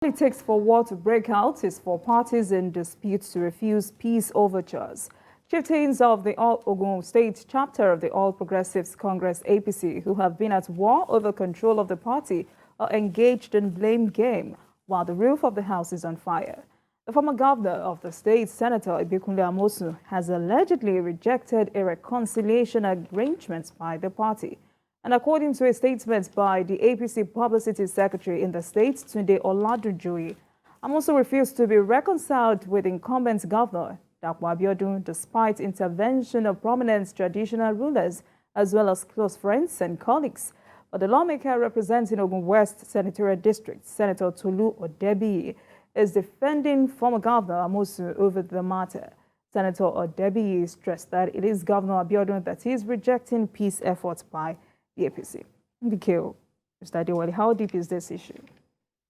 It takes for war to break out is for parties in disputes to refuse peace overtures. Chieftains of the Ogun State chapter of the All Progressives Congress APC, who have been at war over control of the party, are engaged in blame game while the roof of the house is on fire. The former governor of the state, Senator Ibikunle Amosun, has allegedly rejected a reconciliation arrangement by the party. And according to a statement by the APC Publicity Secretary in the state, Tunde Oladunjoye, Amosun refused to be reconciled with incumbent governor Dapo Abiodun despite intervention of prominent traditional rulers as well as close friends and colleagues. But the lawmaker representing Ogun West Senatorial District, Senator Tunde Oladunjoye, is defending former Governor Amosun over the matter. Senator Oladunjoye stressed that it is Governor Abiodun that is rejecting peace efforts by the APC. Mr. Adewale, how deep is this issue?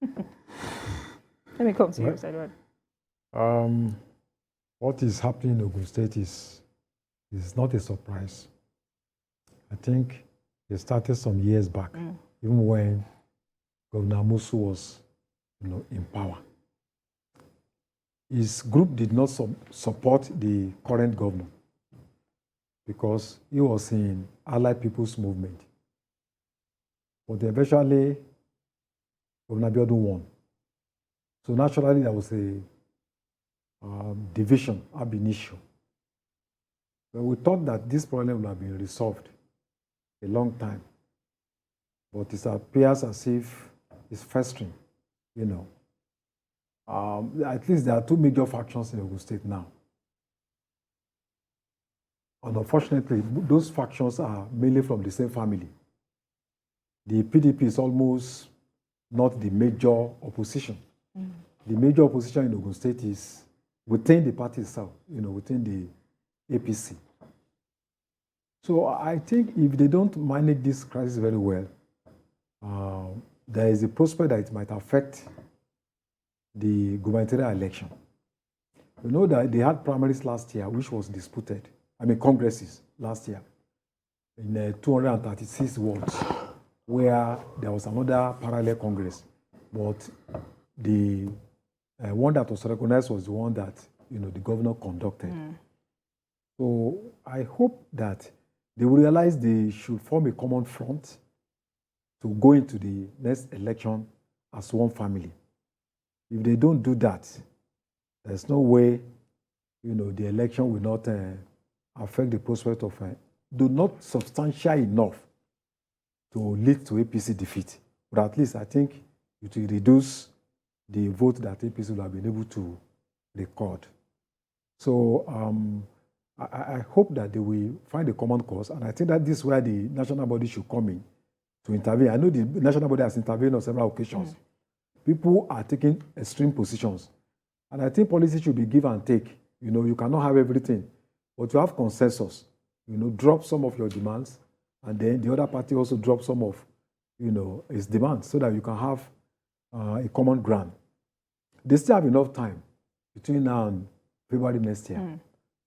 Let me come to you, Mr. Adewale. What is happening in Ogun State is not a surprise. I think it started some years back, even when Governor Amosun was in power. His group did not support the current governor because he was in Allied People's Movement. But eventually, Governor Abiodun won. So naturally, there was a division ab initio. So we thought that this problem would have been resolved a long time. But it appears as if it's festering, At least there are two major factions in Ogun State now. And unfortunately, those factions are mainly from the same family. The PDP is almost not the major opposition. The major opposition in Ogun State is within the party itself, within the APC. So I think if they don't manage this crisis very well, there is a prospect that it might affect the gubernatorial election. You know that they had primaries last year, which was disputed. Congresses last year in 236 wards, where there was another parallel congress. But the one that was recognized was the one that the governor conducted. So I hope that they will realize they should form a common front to go into the next election as one family. If they don't do that, there's no way, the election will not affect the prospect of do not substantial enough to lead to APC defeat. But at least I think it will reduce the vote that APC will have been able to record. So I hope that they will find a common cause, and I think that this is where the national body should come in to intervene. I know the national body has intervened on several occasions. People are taking extreme positions. And I think policy should be give and take. You cannot have everything, but you have consensus. Drop some of your demands, and then the other party also drop some of, its demands, so that you can have a common ground. They still have enough time between now and February next year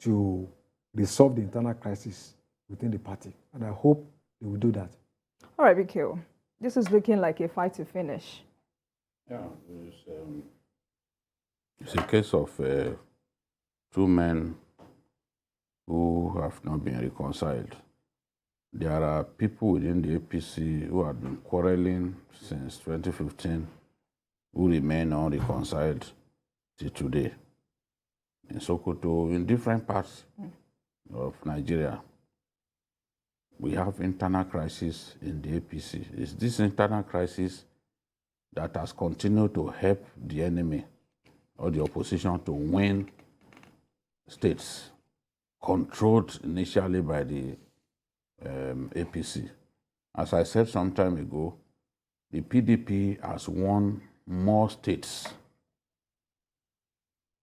to resolve the internal crisis within the party. And I hope they will do that. All right, BQ. This is looking like a fight to finish. Yeah, it's a case of two men who have not been reconciled. There are people within the APC who have been quarreling since 2015 who remain unreconciled till today. In Sokoto, in different parts of Nigeria, we have internal crisis in the APC. It's this internal crisis that has continued to help the enemy or the opposition to win states controlled initially by the APC. As I said some time ago, the PDP has won more states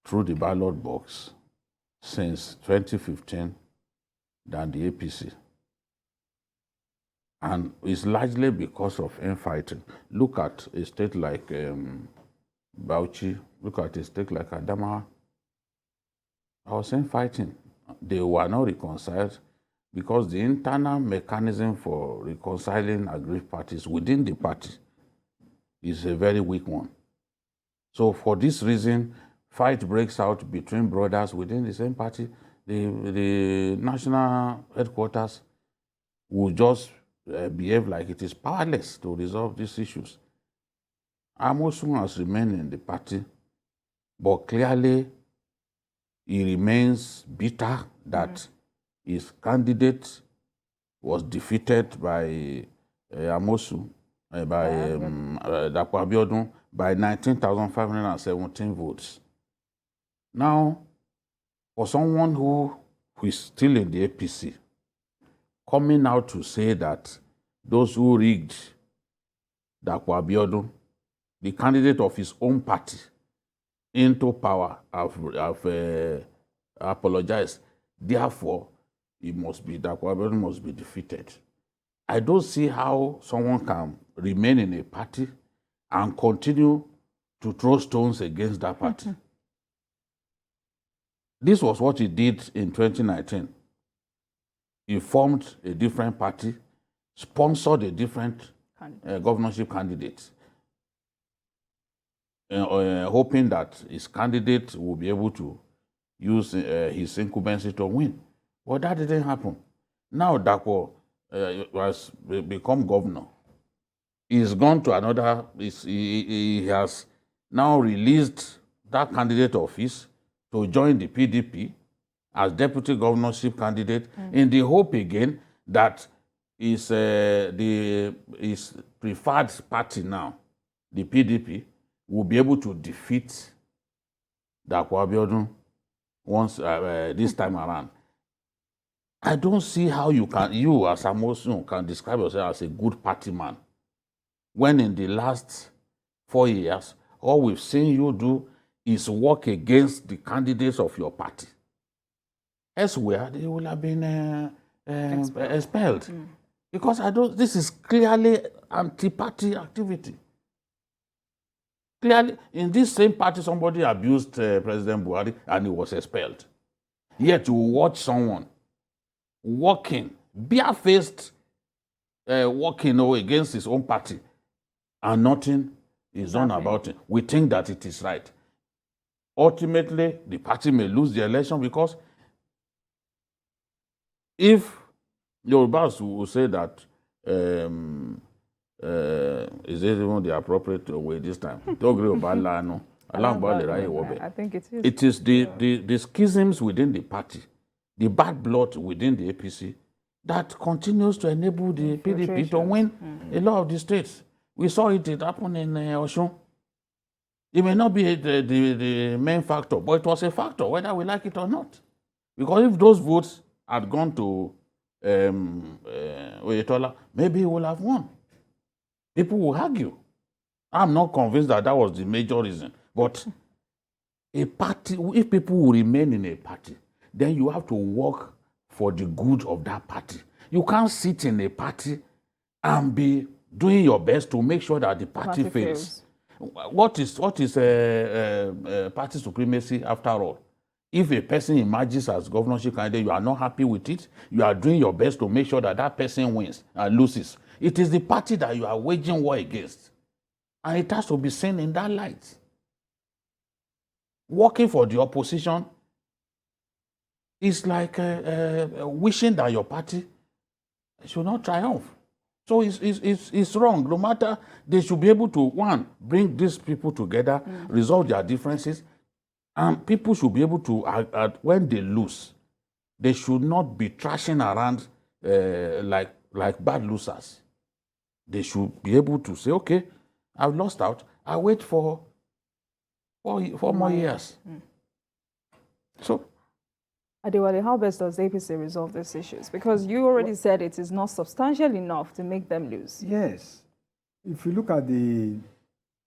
through the ballot box since 2015 than the APC. And it's largely because of infighting. Look at a state like Bauchi, look at a state like Adamawa. I was infighting. They were not reconciled because the internal mechanism for reconciling aggrieved parties within the party is a very weak one. So for this reason, fight breaks out between brothers within the same party. The national headquarters will just behave like it is powerless to resolve these issues. Amosun has remained in the party, but clearly he remains bitter that his candidate was defeated by Amosun, by Dapo Abiodun, by 19,517 votes. Now, for someone who is still in the APC, coming out to say that those who rigged Dapo Abiodun, the candidate of his own party, into power, have apologized. Therefore, Dapo Abiodun must be defeated. I don't see how someone can remain in a party and continue to throw stones against that party. This was what he did in 2019. He formed a different party, sponsored a different governorship candidate, hoping that his candidate will be able to use his incumbency to win. But that didn't happen. Now Dapo has become governor. He's gone to another, he has now released that candidate of his to join the PDP as deputy governorship candidate in the hope again that his preferred party now, the PDP, will be able to defeat Dapo Abiodun once this time around. I don't see how you as Amosun can describe yourself as a good party man when in the last 4 years, all we've seen you do is work against the candidates of your party. Elsewhere, they will have been expelled. Because this is clearly anti-party activity. Clearly, in this same party, somebody abused President Buhari and he was expelled. Yet you watch someone walking, barefaced, walking against his own party, and nothing is done about it. We think that it is right. Ultimately, the party may lose the election because if Yorubas will say that, is it even the appropriate way this time? I think it is. It is the schisms within the party, the bad blood within the APC, that continues to enable the PDP to win a lot of the states. We saw it happen in Ogun. It may not be the main factor, but it was a factor, whether we like it or not. Because if those votes had gone to Oyetola, maybe he would have won. People will argue. I'm not convinced that that was the major reason. But a party, if people will remain in a party, then you have to work for the good of that party. You can't sit in a party and be doing your best to make sure that the party fails. What is party supremacy after all? If a person emerges as governorship candidate, you are not happy with it, you are doing your best to make sure that that person wins and loses. It is the party that you are waging war against. And it has to be seen in that light. Working for the opposition is like wishing that your party should not triumph. So it's wrong. No matter, they should be able to, one, bring these people together, resolve their differences, and people should be able to, when they lose, they should not be trashing around like bad losers. They should be able to say, okay, I've lost out. I'll wait for 4 more years. So, Adewale, how best does APC resolve these issues? Because you already said it is not substantial enough to make them lose. Yes. If you look at the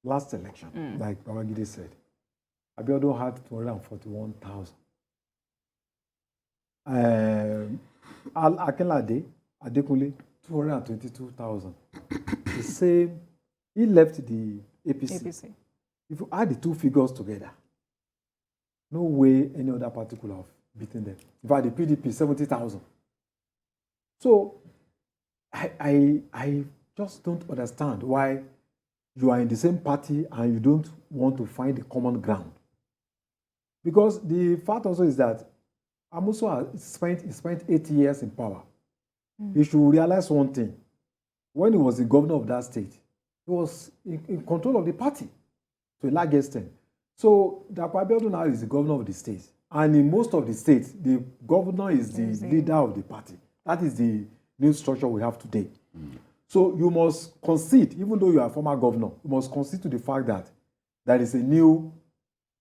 last election, like Babangida said, Abiodun had 241,000. Akinlade, Ibikunle, 222,000. The same, he left the APC. If you add the two figures together, no way any other party could have beaten them. In fact, the PDP, 70,000. So I just don't understand why you are in the same party and you don't want to find a common ground. Because the fact also is that Amosun has spent 8 years in power. He should realize one thing. When he was the governor of that state, he was in control of the party to a large extent. So Dapo Abiodun now is the governor of the state. And in most of the states, the governor is the leader of the party. That is the new structure we have today. So you must concede, even though you are a former governor, you must concede to the fact that there is a new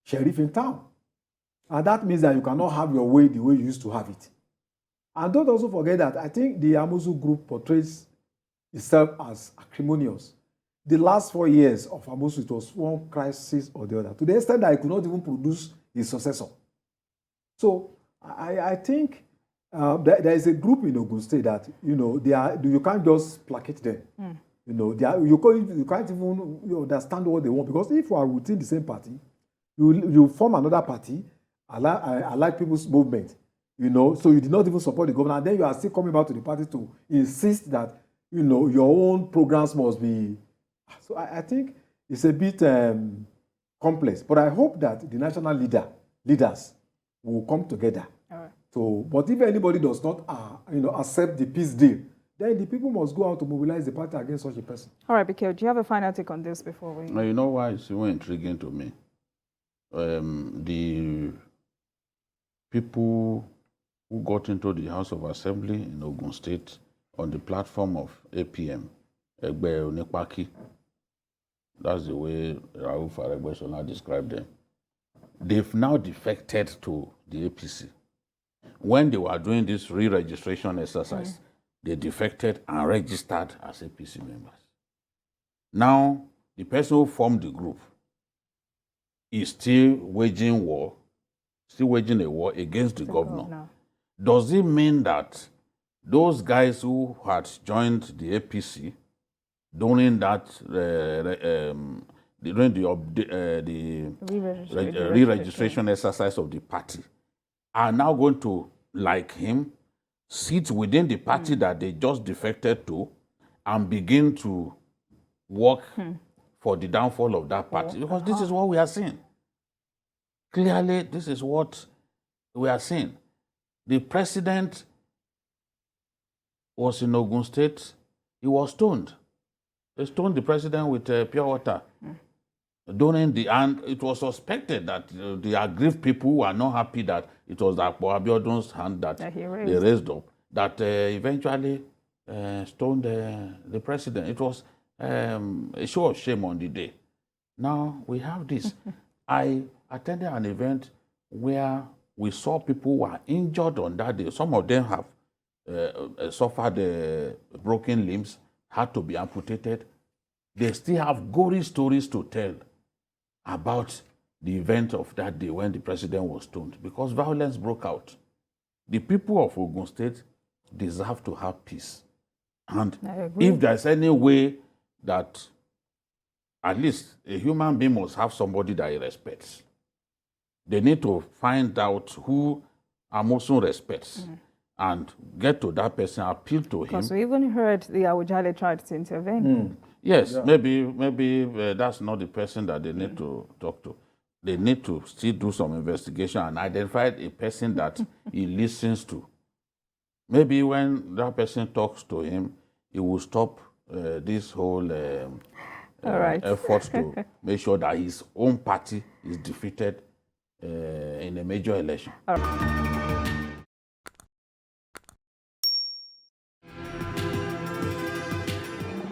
sheriff in town. And that means that you cannot have your way the way you used to have it. And don't also forget that I think the Amosun group portrays itself as acrimonious. The last 4 years of Amosun, it was one crisis or the other, to the extent that he could not even produce his successor. So I think there is a group in Ogun State that, you can't just placate them. You can't even understand what they want, because if you are within the same party, you form another party, allied people's movement, so you did not even support the governor, and then you are still coming back to the party to insist that, your own programs must be. So I think it's a bit complex, but I hope that the national leaders will come together. All right. So, but if anybody does not, accept the peace deal, then the people must go out to mobilize the party against such a person. All right, Bikio, do you have a final take on this before we? Now, you know why it's even intriguing to me? The people who got into the House of Assembly in Ogun State on the platform of APM, Egbe Onipaki, that's the way Rauf Aregbesola described them. They've now defected to the APC. When they were doing this re-registration exercise, they defected and registered as APC members. Now, the person who formed the group is still waging a war against the governor. Does it mean that those guys who had joined the APC during that during the re-registration exercise of the party are now going to, like him, sit within the party that they just defected to and begin to work for the downfall of that party? Because this is what we are seeing. Clearly, this is what we are seeing. The president was in Ogun State. He was stoned. They stoned the president with pure water. And it was suspected that the aggrieved people were not happy that it was Dapo Abiodun's hand that they raised up, that eventually stoned the president. It was a show of shame on the day. Now we have this. I attended an event where we saw people who were injured on that day. Some of them have suffered broken limbs, had to be amputated. They still have gory stories to tell about the event of that day when the president was stoned, because violence broke out. The people of Ogun State deserve to have peace. And if there's any way that at least a human being must have somebody that he respects, they need to find out who Amosun respects and get to that person, appeal to him. Because we even heard the Awujale tried to intervene. Yes, maybe that's not the person that they need to talk to. They need to still do some investigation and identify a person that he listens to. Maybe when that person talks to him, he will stop this whole efforts to make sure that his own party is defeated in a major election. All right.